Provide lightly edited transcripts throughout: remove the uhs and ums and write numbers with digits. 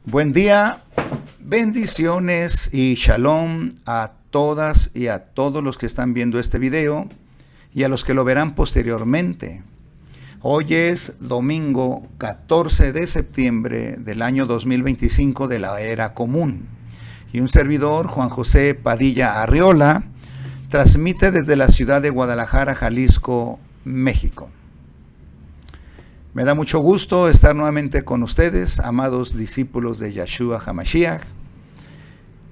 Buen día, bendiciones y shalom a todas y a todos los que están viendo este video y a los que lo verán posteriormente. Hoy es domingo 14 de septiembre del año 2025 de la era común. Y un servidor, Juan José Padilla Arriola, transmite desde la ciudad de Guadalajara, Jalisco, México. Me da mucho gusto estar nuevamente con ustedes, amados discípulos de Yeshua HaMashiach,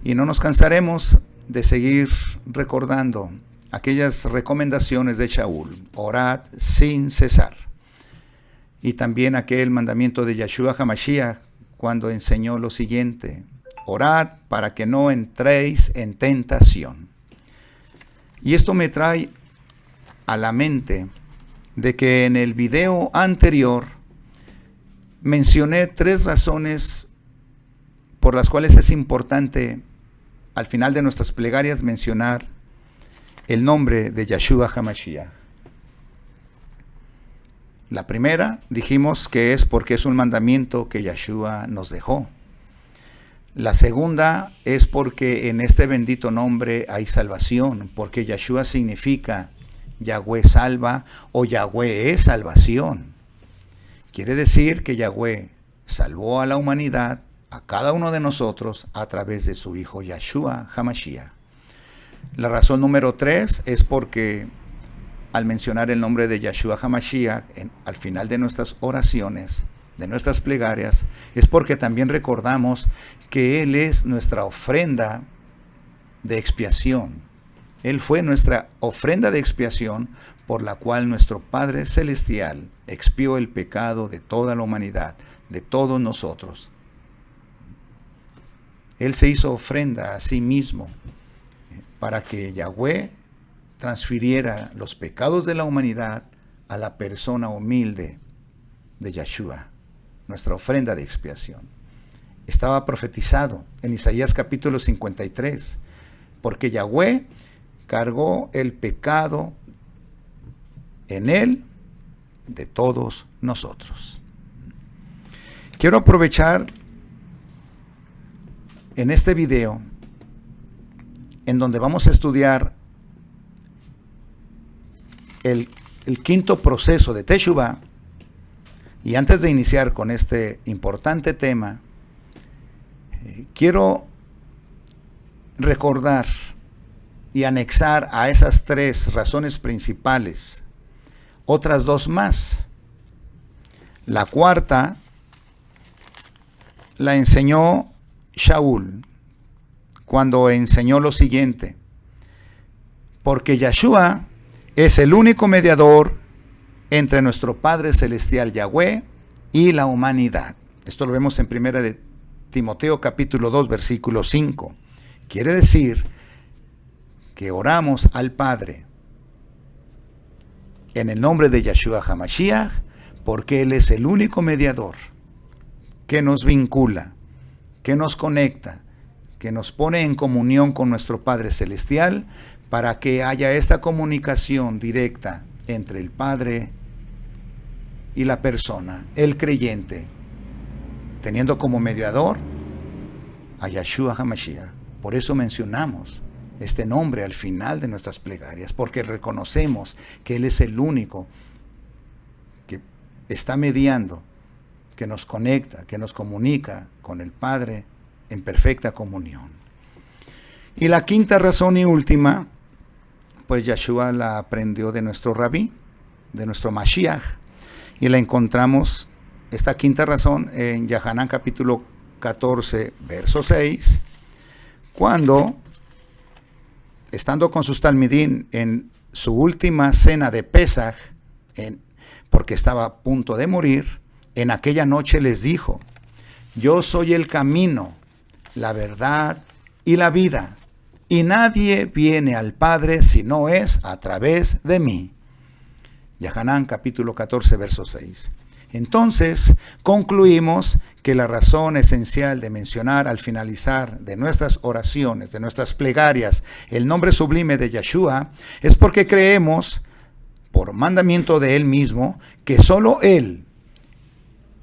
y no nos cansaremos de seguir recordando aquellas recomendaciones de Shaul, orad sin cesar, y también aquel mandamiento de Yeshua HaMashiach cuando enseñó lo siguiente: orad para que no entréis en tentación. Y esto me trae a la mente de que en el video anterior mencioné 3 razones por las cuales es importante al final de nuestras plegarias mencionar el nombre de Yeshua HaMashiach. La primera, dijimos que es porque es un mandamiento que Yeshua nos dejó. La segunda es porque en este bendito nombre hay salvación, porque Yeshua significa Yahweh salva o Yahweh es salvación. Quiere decir que Yahweh salvó a la humanidad, a cada uno de nosotros, a través de su Hijo Yeshua HaMashiach. La razón número 3 es porque al mencionar el nombre de Yeshua HaMashiach al final de nuestras oraciones, de nuestras plegarias, es porque también recordamos que Él es nuestra ofrenda de expiación. Él fue nuestra ofrenda de expiación por la cual nuestro Padre Celestial expió el pecado de toda la humanidad, de todos nosotros. Él se hizo ofrenda a sí mismo para que Yahweh transfiriera los pecados de la humanidad a la persona humilde de Yeshua, nuestra ofrenda de expiación. Estaba profetizado en Isaías capítulo 53, porque Yahweh cargó el pecado en Él de todos nosotros. Quiero aprovechar en este video, en donde vamos a estudiar el quinto proceso de Teshuvah, y antes de iniciar con este importante tema, quiero recordar y anexar a esas 3 razones principales otras 2 más. La cuarta la enseñó Shaul cuando enseñó lo siguiente: porque Yeshua es el único mediador entre nuestro Padre Celestial Yahweh y la humanidad. Esto lo vemos en 1 de Timoteo capítulo 2 versículo 5. Quiere decir que oramos al Padre en el nombre de Yeshua HaMashiach, porque Él es el único mediador que nos vincula, que nos conecta, que nos pone en comunión con nuestro Padre Celestial, para que haya esta comunicación directa entre el Padre y la persona, el creyente, teniendo como mediador a Yeshua HaMashiach. Por eso mencionamos este nombre al final de nuestras plegarias, porque reconocemos que Él es el único que está mediando, que nos conecta, que nos comunica con el Padre en perfecta comunión. Y la quinta razón y última, pues Yeshua la aprendió de nuestro Rabí, de nuestro Mashiach, y la encontramos, esta quinta razón, en Yohanan capítulo 14, verso 6, cuando, estando con sus talmidín en su última cena de Pesaj, porque estaba a punto de morir, en aquella noche les dijo: yo soy el camino, la verdad y la vida, y nadie viene al Padre si no es a través de mí. Yohanan capítulo 14, verso 6. Entonces, concluimos que la razón esencial de mencionar al finalizar de nuestras oraciones, de nuestras plegarias, el nombre sublime de Yeshua, es porque creemos, por mandamiento de Él mismo, que solo Él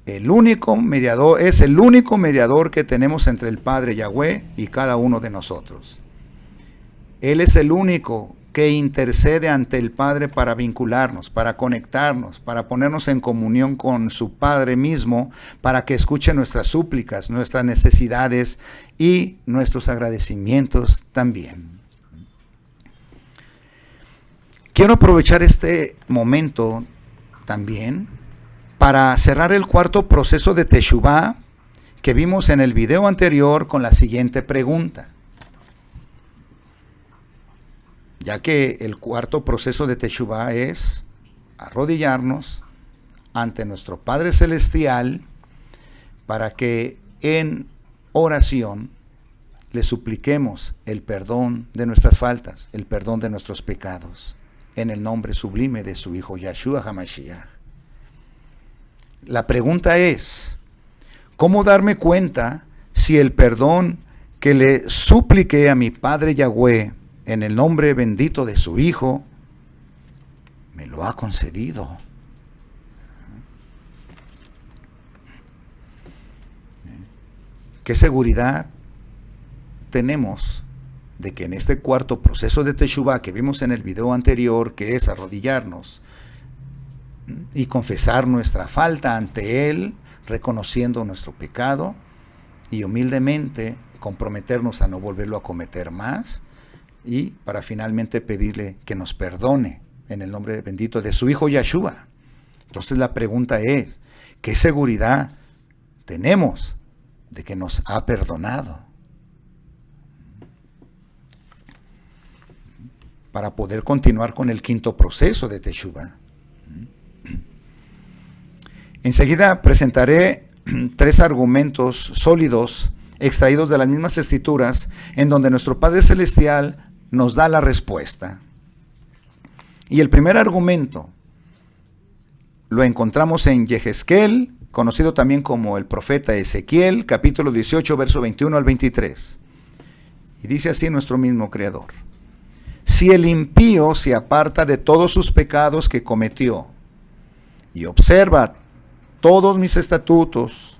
el único mediador, es el único mediador que tenemos entre el Padre Yahweh y cada uno de nosotros. Él es el único que intercede ante el Padre para vincularnos, para conectarnos, para ponernos en comunión con su Padre mismo, para que escuche nuestras súplicas, nuestras necesidades y nuestros agradecimientos también. Quiero aprovechar este momento también para cerrar el cuarto proceso de Teshuvá que vimos en el video anterior con la siguiente pregunta. Ya que el cuarto proceso de Teshuvá es arrodillarnos ante nuestro Padre Celestial para que en oración le supliquemos el perdón de nuestras faltas, el perdón de nuestros pecados, en el nombre sublime de su Hijo Yahshua HaMashiach. La pregunta es, ¿cómo darme cuenta si el perdón que le supliqué a mi Padre Yahweh en el nombre bendito de su Hijo me lo ha concedido? ¿Qué seguridad tenemos de que en este cuarto proceso de Teshuvá que vimos en el video anterior, que es arrodillarnos y confesar nuestra falta ante Él, reconociendo nuestro pecado y humildemente comprometernos a no volverlo a cometer más y para finalmente pedirle que nos perdone en el nombre bendito de su Hijo Yahshua? Entonces la pregunta es, ¿qué seguridad tenemos de que nos ha perdonado? Para poder continuar con el quinto proceso de Teshuvá. Enseguida presentaré 3 argumentos sólidos extraídos de las mismas escrituras en donde nuestro Padre Celestial nos da la respuesta. Y el primer argumento lo encontramos en Yehezkel, conocido también como el profeta Ezequiel, capítulo 18, verso 21 al 23. Y dice así nuestro mismo Creador: si el impío se aparta de todos sus pecados que cometió y observa todos mis estatutos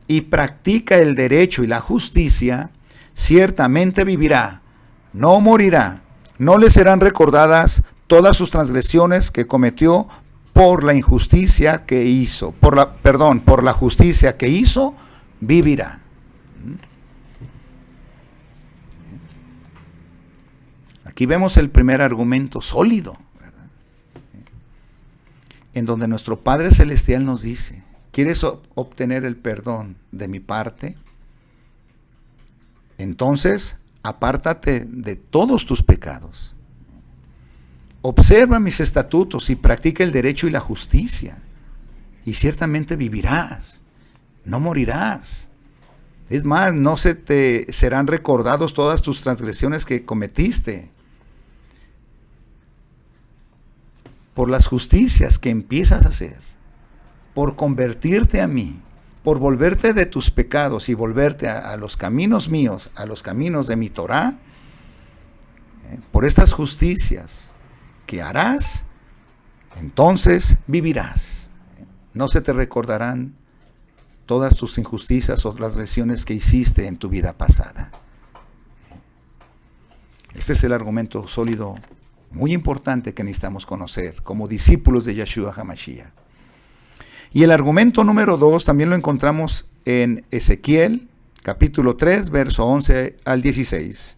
y practica el derecho y la justicia, ciertamente vivirá, no morirá, no le serán recordadas todas sus transgresiones que cometió por la injusticia que hizo, por la justicia que hizo, vivirá. Aquí vemos el primer argumento sólido, ¿verdad? En donde nuestro Padre Celestial nos dice: ¿quieres obtener el perdón de mi parte? Entonces, apártate de todos tus pecados. Observa mis estatutos y practica el derecho y la justicia, y ciertamente vivirás, no morirás. Es más, no se te serán recordados todas tus transgresiones que cometiste. Por las justicias que empiezas a hacer, por convertirte a mí, por volverte de tus pecados y volverte a los caminos míos, a los caminos de mi Torah, por estas justicias que harás, entonces vivirás. No se te recordarán todas tus injusticias o las lesiones que hiciste en tu vida pasada. Este es el argumento sólido muy importante que necesitamos conocer como discípulos de Yahshua HaMashiach. Y el argumento número 2 también lo encontramos en Ezequiel, capítulo 3, verso 11 al 16.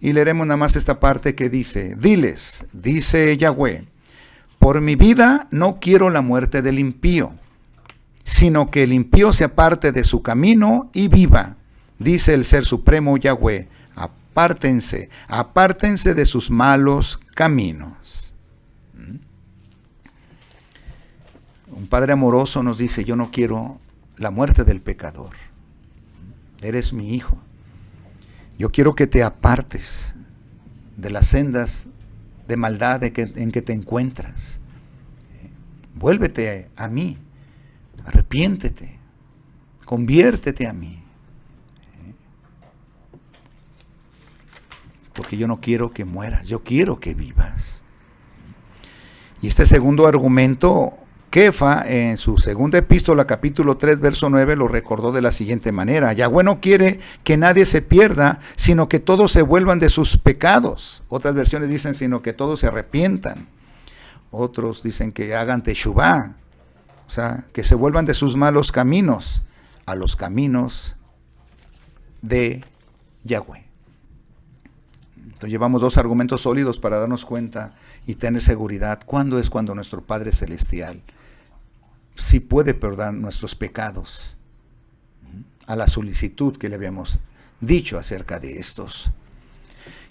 Y leeremos nada más esta parte que dice: diles, dice Yahweh, por mi vida no quiero la muerte del impío, sino que el impío se aparte de su camino y viva. Dice el Ser Supremo Yahweh: apártense, apártense de sus malos caminos. Un Padre amoroso nos dice: yo no quiero la muerte del pecador. Eres mi hijo. Yo quiero que te apartes de las sendas de maldad en que te encuentras. Vuélvete a mí. Arrepiéntete. Conviértete a mí. Porque yo no quiero que mueras, yo quiero que vivas. Y este segundo argumento Kefa, en su segunda epístola, capítulo 3, verso 9, lo recordó de la siguiente manera: Yahweh no quiere que nadie se pierda, sino que todos se vuelvan de sus pecados. Otras versiones dicen, sino que todos se arrepientan. Otros dicen que hagan teshuvá, o sea, que se vuelvan de sus malos caminos a los caminos de Yahweh. Entonces llevamos dos argumentos sólidos para darnos cuenta y tener seguridad. ¿Cuándo es cuando nuestro Padre Celestial sí puede perdonar nuestros pecados? A la solicitud que le habíamos dicho acerca de estos.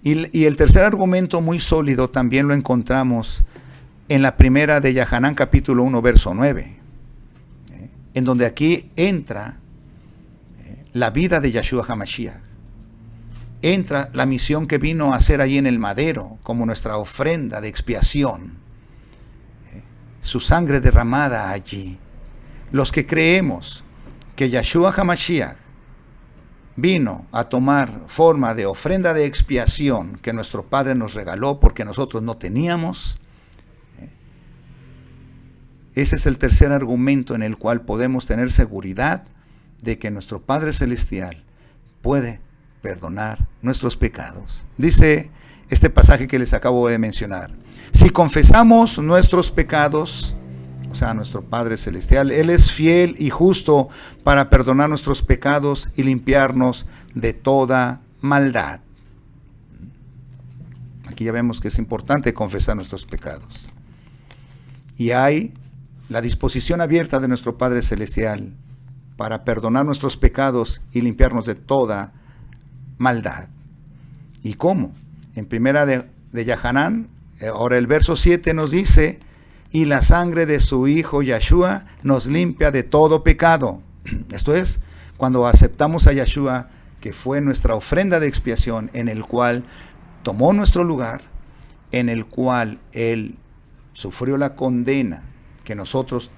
Y el tercer argumento muy sólido también lo encontramos en la primera de Yahanán, capítulo 1, verso 9, en donde aquí entra la vida de Yahshua HaMashiach. Entra la misión que vino a hacer allí en el madero, como nuestra ofrenda de expiación. Su sangre derramada allí. Los que creemos que Yahshua HaMashiach vino a tomar forma de ofrenda de expiación que nuestro Padre nos regaló porque nosotros no teníamos, ese es el tercer argumento en el cual podemos tener seguridad de que nuestro Padre Celestial puede perdonar nuestros pecados. Dice este pasaje que les acabo de mencionar: si confesamos nuestros pecados, o sea, nuestro Padre Celestial, Él es fiel y justo para perdonar nuestros pecados y limpiarnos de toda maldad. Aquí ya vemos que es importante confesar nuestros pecados. Y hay la disposición abierta de nuestro Padre Celestial para perdonar nuestros pecados y limpiarnos de toda maldad. ¿Y cómo? En primera de Yahanán, ahora el verso 7 nos dice: y la sangre de su Hijo Yahshua nos limpia de todo pecado. Esto es, cuando aceptamos a Yahshua, que fue nuestra ofrenda de expiación, en el cual tomó nuestro lugar, en el cual Él sufrió la condena que nosotros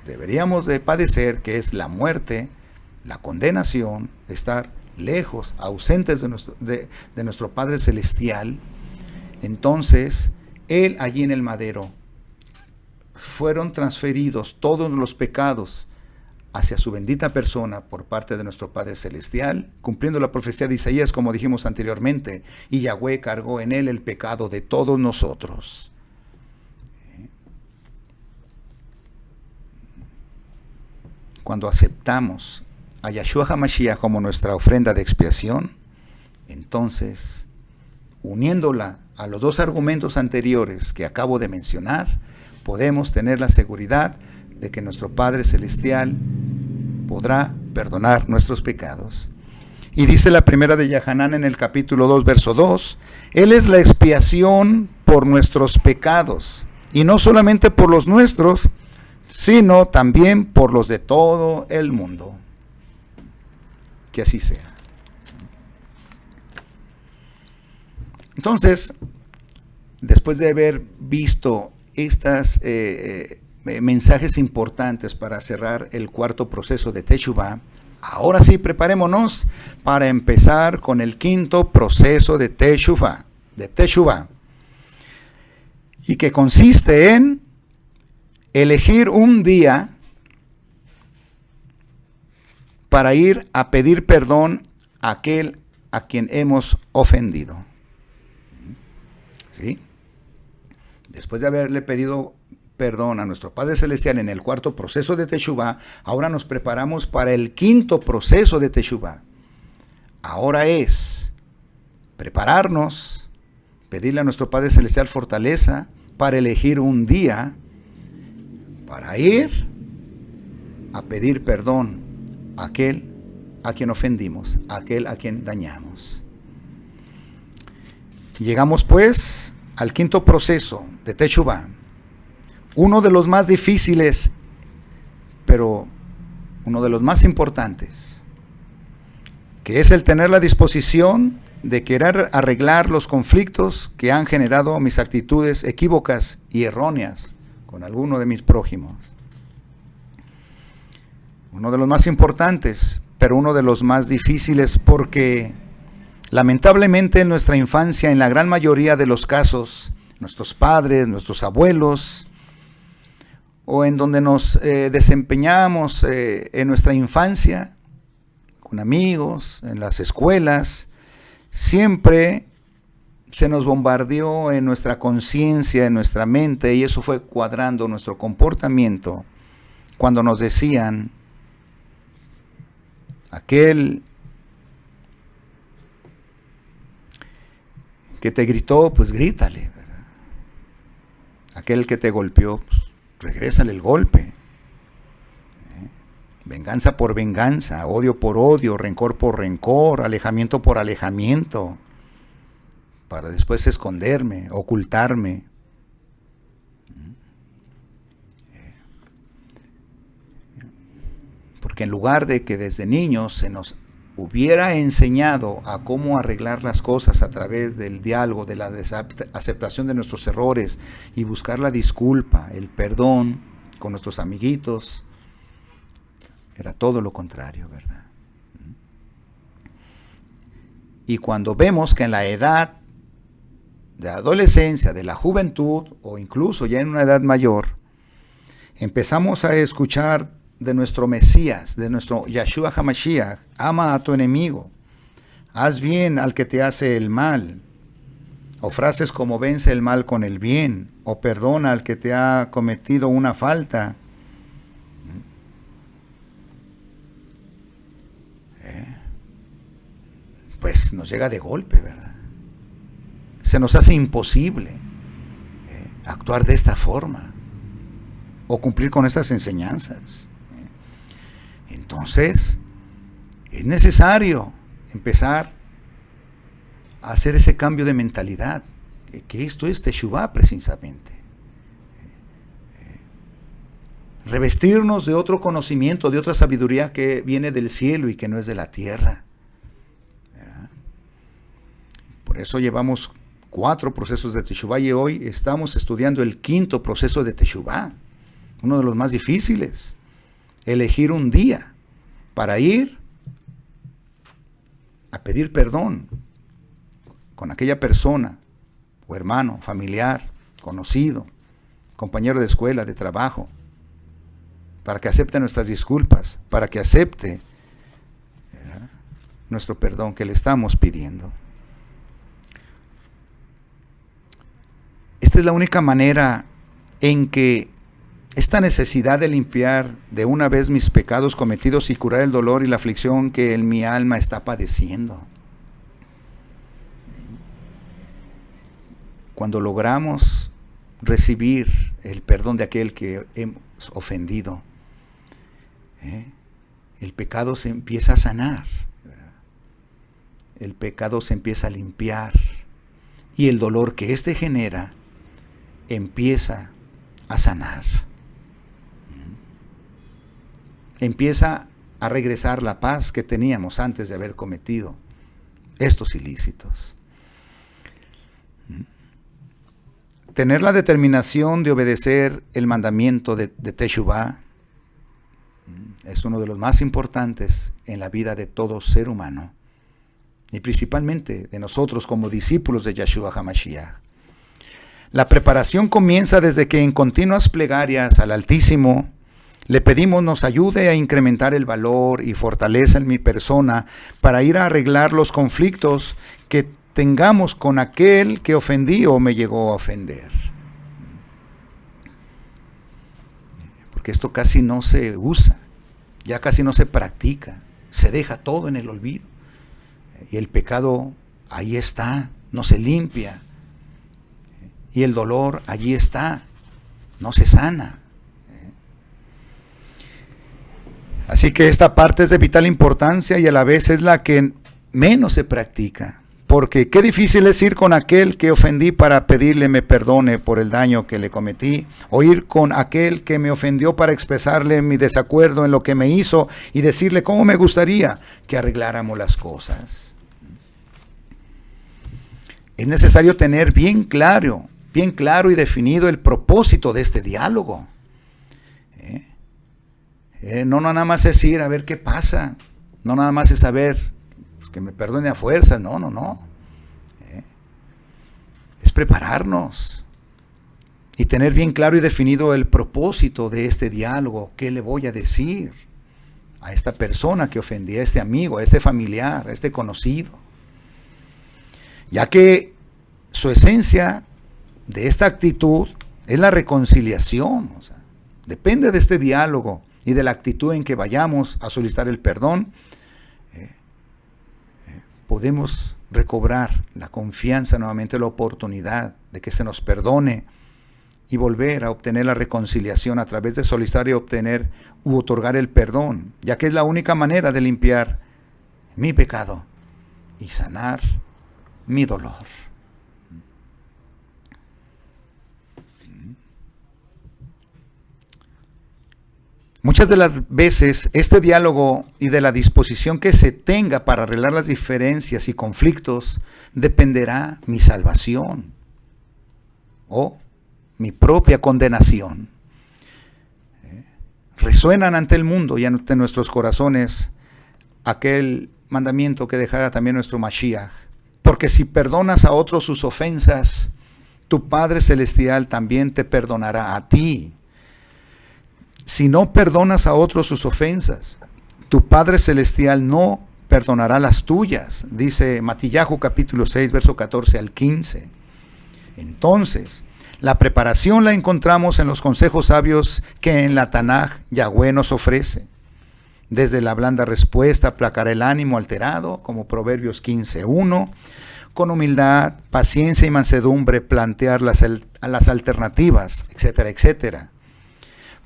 deberíamos de padecer, que es la muerte, la condenación, estar lejos, ausentes de nuestro Padre Celestial. Entonces, Él allí en el madero, fueron transferidos todos los pecados hacia su bendita persona por parte de nuestro Padre Celestial, cumpliendo la profecía de Isaías, como dijimos anteriormente, y Yahweh cargó en Él el pecado de todos nosotros. Cuando aceptamos a Yahshua HaMashiach como nuestra ofrenda de expiación, entonces, uniéndola a los dos argumentos anteriores que acabo de mencionar, podemos tener la seguridad de que nuestro Padre Celestial podrá perdonar nuestros pecados. Y dice la primera de Yahanán en el capítulo 2, verso 2, Él es la expiación por nuestros pecados, y no solamente por los nuestros, sino también por los de todo el mundo. Que así sea. Entonces, después de haber visto estos mensajes importantes para cerrar el cuarto proceso de Teshuvah, ahora sí preparémonos para empezar con el quinto proceso de Teshuvah, y que consiste en elegir un día para ir a pedir perdón a aquel a quien hemos ofendido. ¿Sí? Después de haberle pedido perdón a nuestro Padre Celestial en el cuarto proceso de Teshuvah, ahora nos preparamos para el quinto proceso de Teshuvah. Ahora es prepararnos, pedirle a nuestro Padre Celestial fortaleza para elegir un día para ir a pedir perdón a aquel a quien ofendimos, a aquel a quien dañamos. Llegamos pues al quinto proceso de Teshuvah, uno de los más difíciles, pero uno de los más importantes, que es el tener la disposición de querer arreglar los conflictos que han generado mis actitudes equívocas y erróneas con alguno de mis prójimos. Uno de los más importantes, pero uno de los más difíciles, porque lamentablemente en nuestra infancia, en la gran mayoría de los casos, nuestros padres, nuestros abuelos, o en donde nos desempeñamos en nuestra infancia, con amigos, en las escuelas, siempre se nos bombardeó en nuestra conciencia, en nuestra mente, y eso fue cuadrando nuestro comportamiento cuando nos decían, aquel que te gritó, pues grítale, ¿verdad? Aquel que te golpeó, pues regrésale el golpe. Venganza por venganza, odio por odio, rencor por rencor, alejamiento por alejamiento, para después esconderme, ocultarme. Porque en lugar de que desde niños se nos hubiera enseñado a cómo arreglar las cosas a través del diálogo, de la aceptación de nuestros errores y buscar la disculpa, el perdón con nuestros amiguitos, era todo lo contrario, ¿verdad? Y cuando vemos que en la edad de adolescencia, de la juventud, o incluso ya en una edad mayor, empezamos a escuchar de nuestro Mesías, de nuestro Yahshua HaMashiach, ama a tu enemigo, haz bien al que te hace el mal, o frases como vence el mal con el bien, o perdona al que te ha cometido una falta. Pues nos llega de golpe, ¿verdad? Se nos hace imposible actuar de esta forma o cumplir con estas enseñanzas. Entonces, es necesario empezar a hacer ese cambio de mentalidad, que esto es Teshuvah precisamente. Revestirnos de otro conocimiento, de otra sabiduría que viene del cielo y que no es de la tierra. Por eso llevamos 4 procesos de Teshuvah y hoy estamos estudiando el 5º proceso de Teshuvah, uno de los más difíciles. Elegir un día para ir a pedir perdón con aquella persona o hermano, familiar, conocido, compañero de escuela, de trabajo, para que acepte nuestras disculpas, para que acepte, ¿verdad?, nuestro perdón que le estamos pidiendo. Esta es la única manera en que esta necesidad de limpiar de una vez mis pecados cometidos y curar el dolor y la aflicción que en mi alma está padeciendo. Cuando logramos recibir el perdón de aquel que hemos ofendido, el pecado se empieza a sanar, ¿verdad? El pecado se empieza a limpiar y el dolor que éste genera empieza a sanar. Empieza a regresar la paz que teníamos antes de haber cometido estos ilícitos. Tener la determinación de obedecer el mandamiento de Teshuvah es uno de los más importantes en la vida de todo ser humano y principalmente de nosotros como discípulos de Yahshua HaMashiach. La preparación comienza desde que en continuas plegarias al Altísimo le pedimos nos ayude a incrementar el valor y fortaleza en mi persona para ir a arreglar los conflictos que tengamos con aquel que ofendí o me llegó a ofender. Porque esto casi no se usa, ya casi no se practica, se deja todo en el olvido. Y el pecado ahí está, no se limpia. Y el dolor allí está, no se sana. Así que esta parte es de vital importancia y a la vez es la que menos se practica. Porque qué difícil es ir con aquel que ofendí para pedirle me perdone por el daño que le cometí, o ir con aquel que me ofendió para expresarle mi desacuerdo en lo que me hizo y decirle cómo me gustaría que arregláramos las cosas. Es necesario tener bien claro y definido el propósito de este diálogo. No nada más es ir a ver qué pasa, no nada más es saber que me perdone a fuerzas, no. Es prepararnos, y tener bien claro y definido el propósito de este diálogo. ¿Qué le voy a decir a esta persona que ofendí, a este amigo, a este familiar, a este conocido? Ya que su esencia de esta actitud es la reconciliación. O sea, depende de este diálogo y de la actitud en que vayamos a solicitar el perdón, podemos recobrar la confianza, nuevamente la oportunidad de que se nos perdone y volver a obtener la reconciliación a través de solicitar y obtener u otorgar el perdón, ya que es la única manera de limpiar mi pecado y sanar mi dolor. Muchas de las veces este diálogo y de la disposición que se tenga para arreglar las diferencias y conflictos dependerá mi salvación o mi propia condenación. Resuenan ante el mundo y ante nuestros corazones aquel mandamiento que dejara también nuestro Mashiach. Porque si perdonas a otros sus ofensas, tu Padre Celestial también te perdonará a ti. Si no perdonas a otros sus ofensas, tu Padre Celestial no perdonará las tuyas, dice Matillahu capítulo 6, verso 14 al 15. Entonces, la preparación la encontramos en los consejos sabios que en la Tanaj Yahweh nos ofrece. Desde la blanda respuesta aplacar el ánimo alterado, como Proverbios 15:1, con humildad, paciencia y mansedumbre plantear las alternativas, etcétera, etcétera.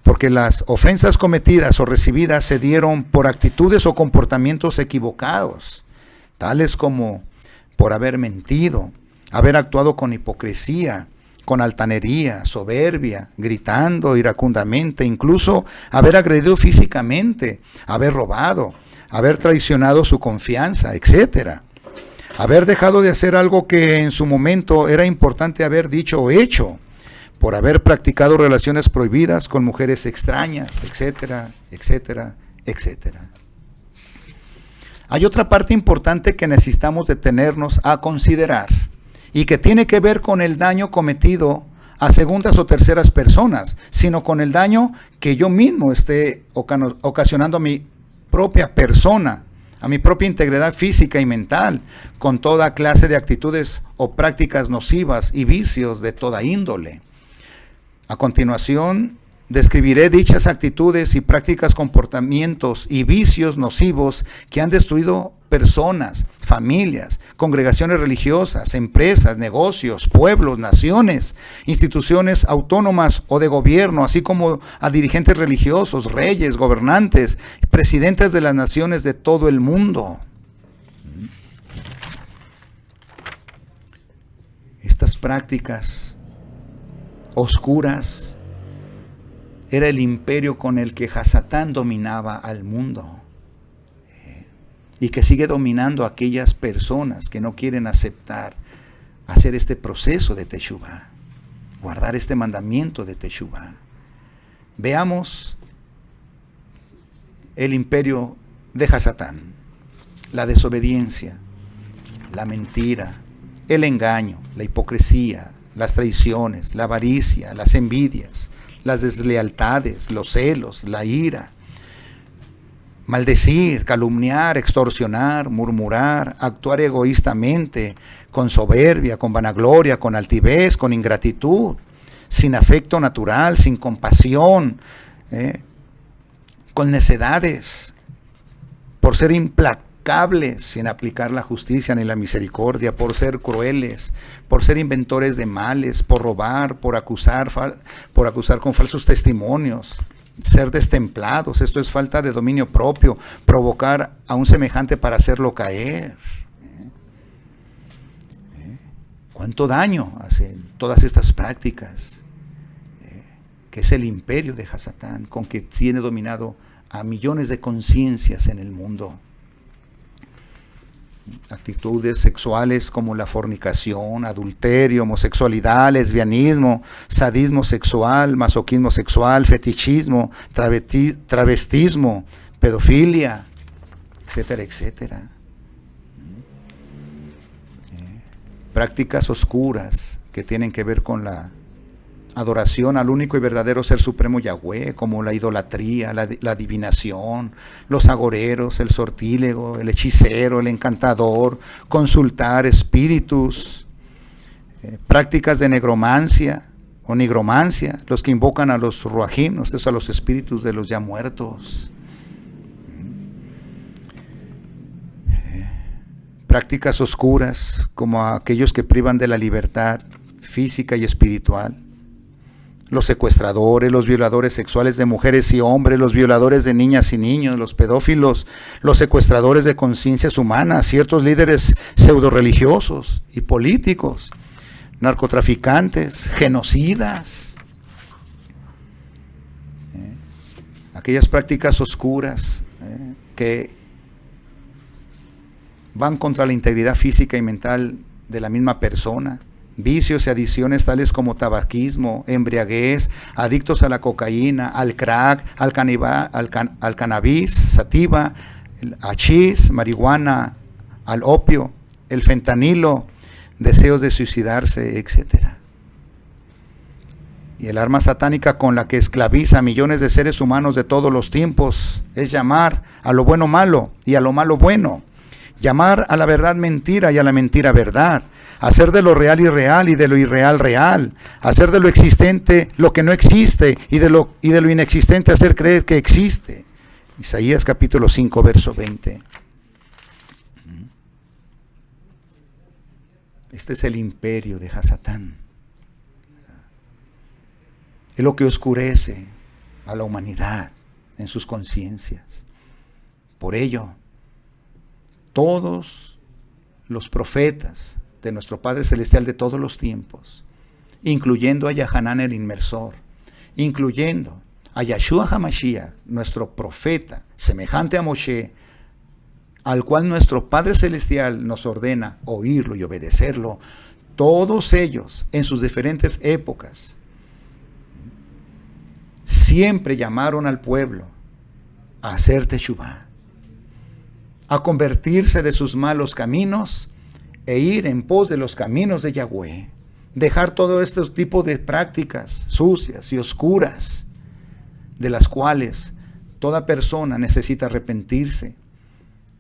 Porque las ofensas cometidas o recibidas se dieron por actitudes o comportamientos equivocados, tales como por haber mentido, haber actuado con hipocresía, con altanería, soberbia, gritando iracundamente, incluso haber agredido físicamente, haber robado, haber traicionado su confianza, etcétera. Haber dejado de hacer algo que en su momento era importante haber dicho o hecho, por haber practicado relaciones prohibidas con mujeres extrañas, etcétera, etcétera, etcétera. Hay otra parte importante que necesitamos detenernos a considerar y que tiene que ver con el daño cometido a segundas o terceras personas, sino con el daño que yo mismo esté ocasionando a mi propia persona, a mi propia integridad física y mental, con toda clase de actitudes o prácticas nocivas y vicios de toda índole. A continuación, describiré dichas actitudes y prácticas, comportamientos y vicios nocivos que han destruido personas, familias, congregaciones religiosas, empresas, negocios, pueblos, naciones, instituciones autónomas o de gobierno, así como a dirigentes religiosos, reyes, gobernantes, presidentes de las naciones de todo el mundo. Estas prácticas oscuras era el imperio con el que Hasatán dominaba al mundo y que sigue dominando a aquellas personas que no quieren aceptar hacer este proceso de Teshuvah, guardar este mandamiento de Teshuvah. Veamos el imperio de Hasatán: la desobediencia, la mentira, el engaño, la hipocresía, las traiciones, la avaricia, las envidias, las deslealtades, los celos, la ira, maldecir, calumniar, extorsionar, murmurar, actuar egoístamente, con soberbia, con vanagloria, con altivez, con ingratitud, sin afecto natural, sin compasión, con necedades, por ser implacables, sin aplicar la justicia ni la misericordia, por ser crueles, por ser inventores de males, por robar, por acusar con falsos testimonios, ser destemplados. Esto es falta de dominio propio, provocar a un semejante para hacerlo caer. ¿Cuánto daño hacen todas estas prácticas? Que es el imperio de Hasatán, con que tiene dominado a millones de conciencias en el mundo. Actitudes sexuales como la fornicación, adulterio, homosexualidad, lesbianismo, sadismo sexual, masoquismo sexual, fetichismo, travestismo, pedofilia, etcétera, etcétera. Prácticas oscuras que tienen que ver con la adoración al único y verdadero Ser Supremo Yahweh, como la idolatría, la adivinación, los agoreros, el sortílego, el hechicero, el encantador, consultar espíritus, prácticas de negromancia o nigromancia, los que invocan a los ruajim, a los espíritus de los ya muertos. Prácticas oscuras, como aquellos que privan de la libertad física y espiritual. Los secuestradores, los violadores sexuales de mujeres y hombres, los violadores de niñas y niños, los pedófilos, los secuestradores de conciencias humanas, ciertos líderes pseudo-religiosos y políticos, narcotraficantes, genocidas. Aquellas prácticas oscuras que van contra la integridad física y mental de la misma persona. Vicios y adicciones tales como tabaquismo, embriaguez, adictos a la cocaína, al crack, al cannabis, sativa, el hachís, marihuana, al opio, el fentanilo, deseos de suicidarse, etc. Y el arma satánica con la que esclaviza a millones de seres humanos de todos los tiempos es llamar a lo bueno malo y a lo malo bueno. Llamar a la verdad mentira y a la mentira verdad. Hacer de lo real irreal y de lo irreal real. Hacer de lo existente lo que no existe y de lo inexistente hacer creer que existe. Isaías capítulo 5, verso 20. Este es el imperio de Hasatán. Es lo que oscurece a la humanidad en sus conciencias. Por ello, todos los profetas de nuestro Padre Celestial de todos los tiempos, incluyendo a Yahanán el Inmersor, incluyendo a Yahshua HaMashiach, nuestro profeta, semejante a Moshe, al cual nuestro Padre Celestial nos ordena oírlo y obedecerlo, todos ellos en sus diferentes épocas siempre llamaron al pueblo a hacer teshuvá, a convertirse de sus malos caminos e ir en pos de los caminos de Yahweh, dejar todo este tipo de prácticas sucias y oscuras, de las cuales toda persona necesita arrepentirse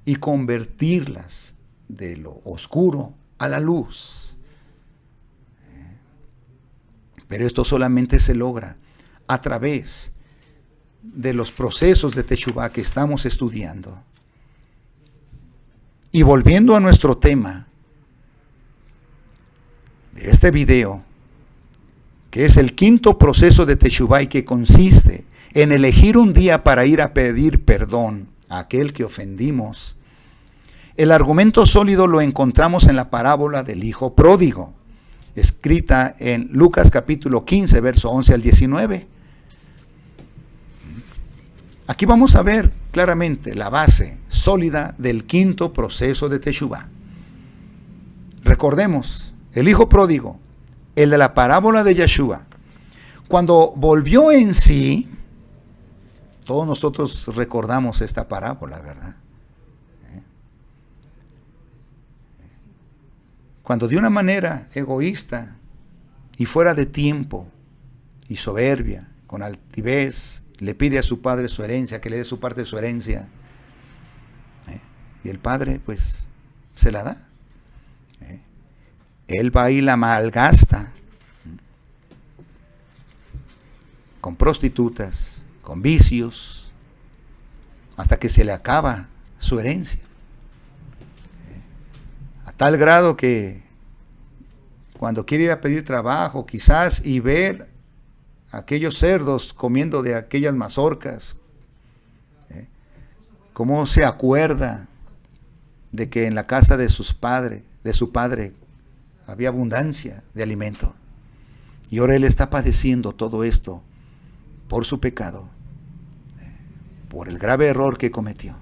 y convertirlas de lo oscuro a la luz. Pero esto solamente se logra a través de los procesos de teshuvá que estamos estudiando. Y volviendo a nuestro tema de este video, que es el quinto proceso de teshuvá y que consiste en elegir un día para ir a pedir perdón a aquel que ofendimos, el argumento sólido lo encontramos en la parábola del hijo pródigo, escrita en Lucas capítulo 15, verso 11 al 19. Aquí vamos a ver claramente la base sólida del quinto proceso de teshuvá. Recordemos, el hijo pródigo, el de la parábola de Yeshua, cuando volvió en sí, todos nosotros recordamos esta parábola, ¿verdad? Cuando de una manera egoísta y fuera de tiempo y soberbia, con altivez, le pide a su padre su herencia, que le dé su parte de su herencia. Y el padre, pues, se la da. Él va y la malgasta con prostitutas, con vicios, hasta que se le acaba su herencia. A tal grado que cuando quiere ir a pedir trabajo, quizás, y ver aquellos cerdos comiendo de aquellas mazorcas, cómo se acuerda de que en la casa de su padre había abundancia de alimento, y ahora él está padeciendo todo esto por su pecado, por el grave error que cometió,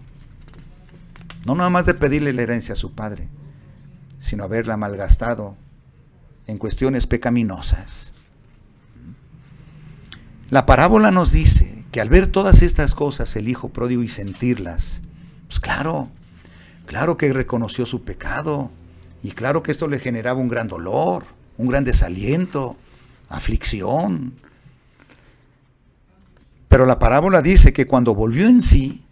no nada más de pedirle la herencia a su padre, sino haberla malgastado en cuestiones pecaminosas. La parábola nos dice que al ver todas estas cosas el hijo pródigo y sentirlas, pues claro que reconoció su pecado, y claro que esto le generaba un gran dolor, un gran desaliento, aflicción. Pero la parábola dice que cuando volvió en sí,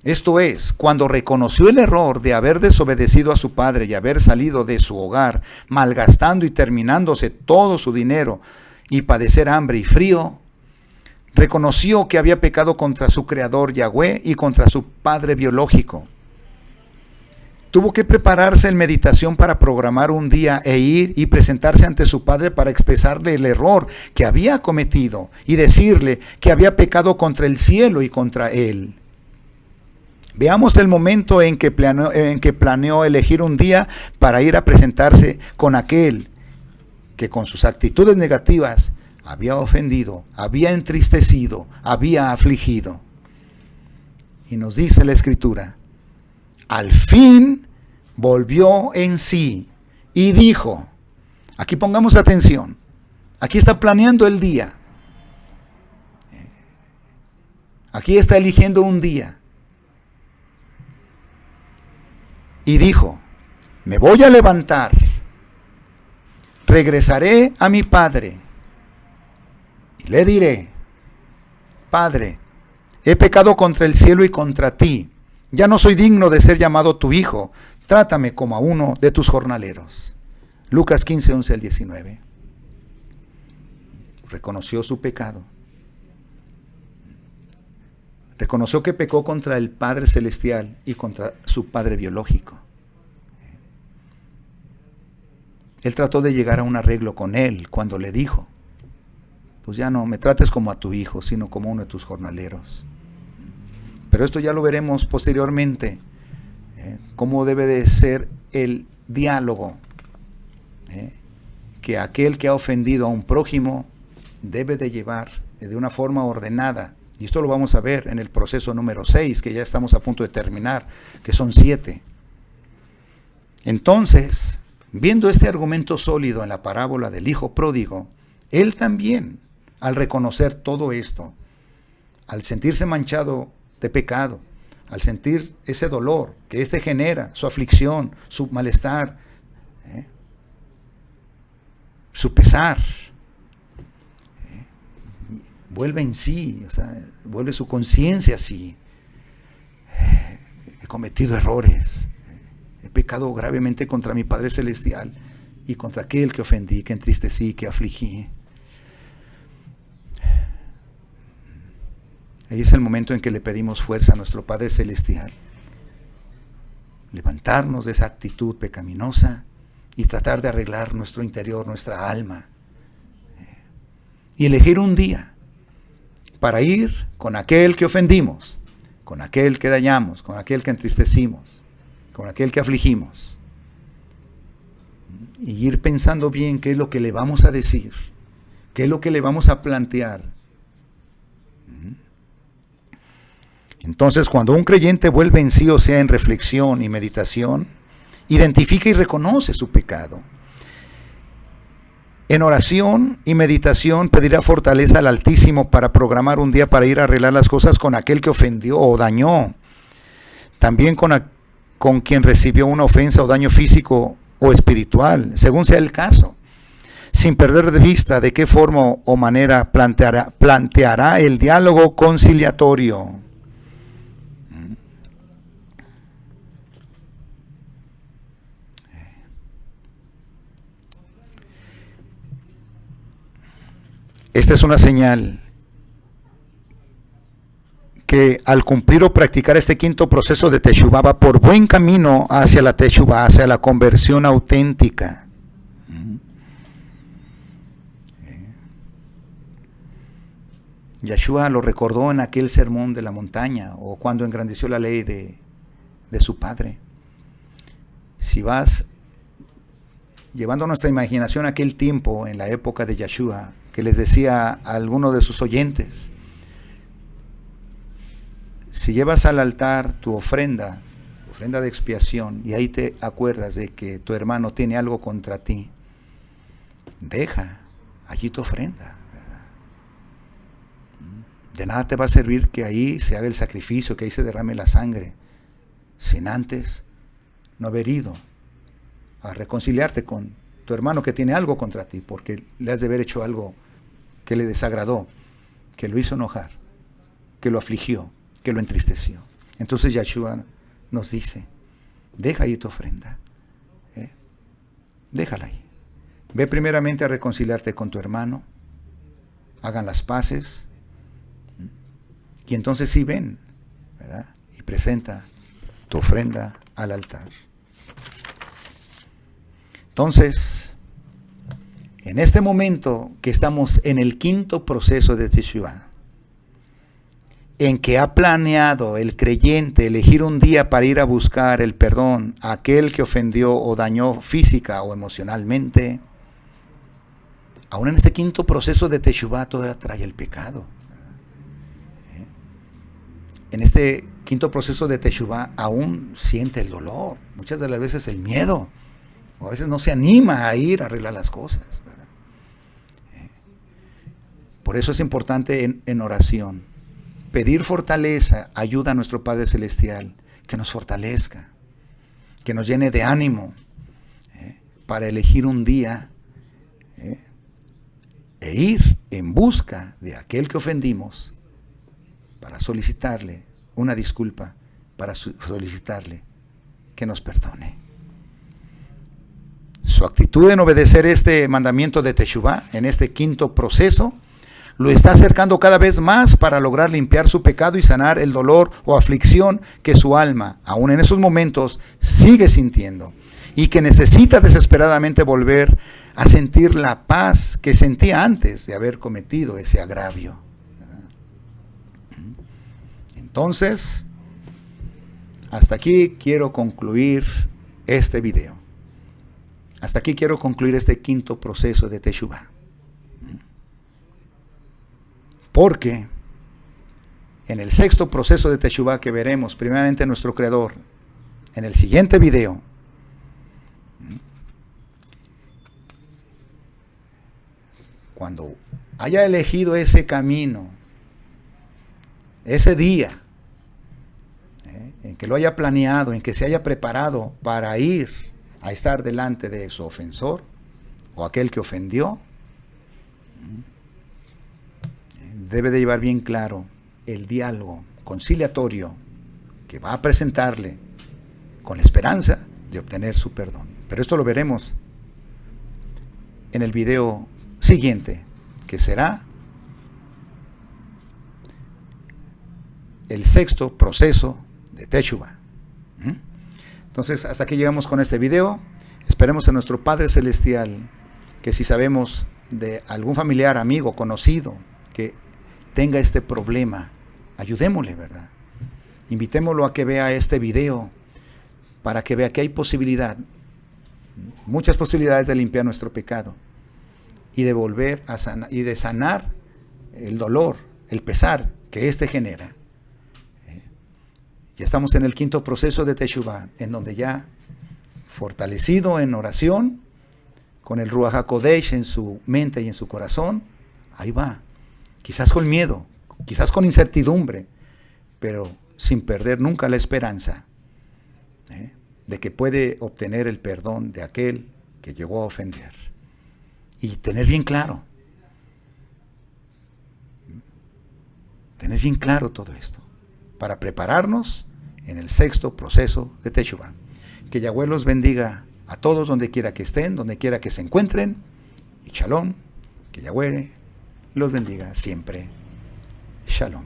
esto es, cuando reconoció el error de haber desobedecido a su padre y haber salido de su hogar, malgastando y terminándose todo su dinero y padecer hambre y frío, reconoció que había pecado contra su creador Yahweh y contra su padre biológico. Tuvo que prepararse en meditación para programar un día e ir y presentarse ante su padre para expresarle el error que había cometido y decirle que había pecado contra el cielo y contra él. Veamos el momento en que planeó elegir un día para ir a presentarse con aquel que con sus actitudes negativas había ofendido, había entristecido, había afligido. Y nos dice la Escritura, al fin volvió en sí y dijo, aquí pongamos atención, aquí está planeando el día, aquí está eligiendo un día. Y dijo, me voy a levantar, regresaré a mi padre y le diré, Padre, he pecado contra el cielo y contra ti, ya no soy digno de ser llamado tu hijo, trátame como a uno de tus jornaleros. Lucas 15, 11 al 19. Reconoció su pecado. Reconoció que pecó contra el Padre Celestial y contra su Padre biológico. Él trató de llegar a un arreglo con él cuando le dijo, pues ya no me trates como a tu hijo, sino como uno de tus jornaleros. Pero esto ya lo veremos posteriormente, cómo debe de ser el diálogo, que aquel que ha ofendido a un prójimo debe de llevar de una forma ordenada. Y esto lo vamos a ver en el proceso número 6, que ya estamos a punto de terminar, que son 7. Entonces, viendo este argumento sólido en la parábola del hijo pródigo, él también, al reconocer todo esto, al sentirse manchado de pecado, al sentir ese dolor que éste genera, su aflicción, su malestar, su pesar, vuelve en sí, o sea, vuelve su conciencia así. He cometido errores, he pecado gravemente contra mi Padre Celestial y contra aquel que ofendí, que entristecí, que afligí. Ahí es el momento en que le pedimos fuerza a nuestro Padre Celestial. Levantarnos de esa actitud pecaminosa y tratar de arreglar nuestro interior, nuestra alma. Y elegir un día para ir con aquel que ofendimos, con aquel que dañamos, con aquel que entristecimos, con aquel que afligimos. Y ir pensando bien qué es lo que le vamos a decir, qué es lo que le vamos a plantear. Entonces, cuando un creyente vuelve en sí, o sea, en reflexión y meditación, identifica y reconoce su pecado. En oración y meditación pedirá fortaleza al Altísimo para programar un día para ir a arreglar las cosas con aquel que ofendió o dañó. También con quien recibió una ofensa o daño físico o espiritual, según sea el caso, sin perder de vista de qué forma o manera planteará el diálogo conciliatorio. Esta es una señal que al cumplir o practicar este quinto proceso de Teshuvah va por buen camino hacia la Teshuvah, hacia la conversión auténtica. Yeshua lo recordó en aquel sermón de la montaña o cuando engrandeció la ley de su Padre. Si vas llevando nuestra imaginación a aquel tiempo, en la época de Yeshua, que les decía a alguno de sus oyentes, si llevas al altar tu ofrenda de expiación, y ahí te acuerdas de que tu hermano tiene algo contra ti, deja allí tu ofrenda, ¿verdad? De nada te va a servir que ahí se haga el sacrificio, que ahí se derrame la sangre, sin antes no haber ido a reconciliarte con tu hermano que tiene algo contra ti, porque le has de haber hecho algo que le desagradó, que lo hizo enojar, que lo afligió, que lo entristeció. Entonces Yeshua nos dice, deja ahí tu ofrenda, déjala ahí. Ve primeramente a reconciliarte con tu hermano, hagan las paces, y entonces sí ven, ¿verdad? Y presenta tu ofrenda al altar. Entonces, en este momento que estamos en el quinto proceso de Teshuvah, en que ha planeado el creyente elegir un día para ir a buscar el perdón a aquel que ofendió o dañó física o emocionalmente, aún en este quinto proceso de Teshuvah todavía trae el pecado. En este quinto proceso de Teshuvah aún siente el dolor, muchas de las veces el miedo, o a veces no se anima a ir a arreglar las cosas, ¿verdad? Por eso es importante en oración pedir fortaleza, ayuda a nuestro Padre Celestial, que nos fortalezca, que nos llene de ánimo, para elegir un día e ir en busca de aquel que ofendimos, para solicitarle una disculpa, para solicitarle que nos perdone. Su actitud en obedecer este mandamiento de Teshuvah, en este quinto proceso, lo está acercando cada vez más para lograr limpiar su pecado y sanar el dolor o aflicción que su alma, aún en esos momentos, sigue sintiendo, y que necesita desesperadamente volver a sentir la paz que sentía antes de haber cometido ese agravio. Entonces, hasta aquí quiero concluir este video. Hasta aquí quiero concluir este quinto proceso de Teshuvah. Porque en el sexto proceso de Teshuvah que veremos primeramente nuestro Creador en el siguiente video, cuando haya elegido ese camino, ese día, en que lo haya planeado, en que se haya preparado para ir a estar delante de su ofensor o aquel que ofendió, debe de llevar bien claro el diálogo conciliatorio que va a presentarle con la esperanza de obtener su perdón. Pero esto lo veremos en el video siguiente, que será el sexto proceso de Teshuvah. Entonces, hasta aquí llegamos con este video. Esperemos a nuestro Padre Celestial que si sabemos de algún familiar, amigo, conocido que tenga este problema, ayudémosle, ¿verdad? Invitémoslo a que vea este video para que vea que hay posibilidad, muchas posibilidades de limpiar nuestro pecado y de volver a sanar, y de sanar el dolor, el pesar que éste genera. Ya estamos en el quinto proceso de Teshuvah, en donde ya fortalecido en oración, con el Ruach HaKodesh en su mente y en su corazón, ahí va. Quizás con miedo, quizás con incertidumbre, pero sin perder nunca la esperanza de que puede obtener el perdón de aquel que llegó a ofender. Y tener bien claro todo esto, para prepararnos en el sexto proceso de Teshuvah. Que Yahweh los bendiga a todos donde quiera que estén, donde quiera que se encuentren, y Shalom, que Yahweh los bendiga siempre. Shalom.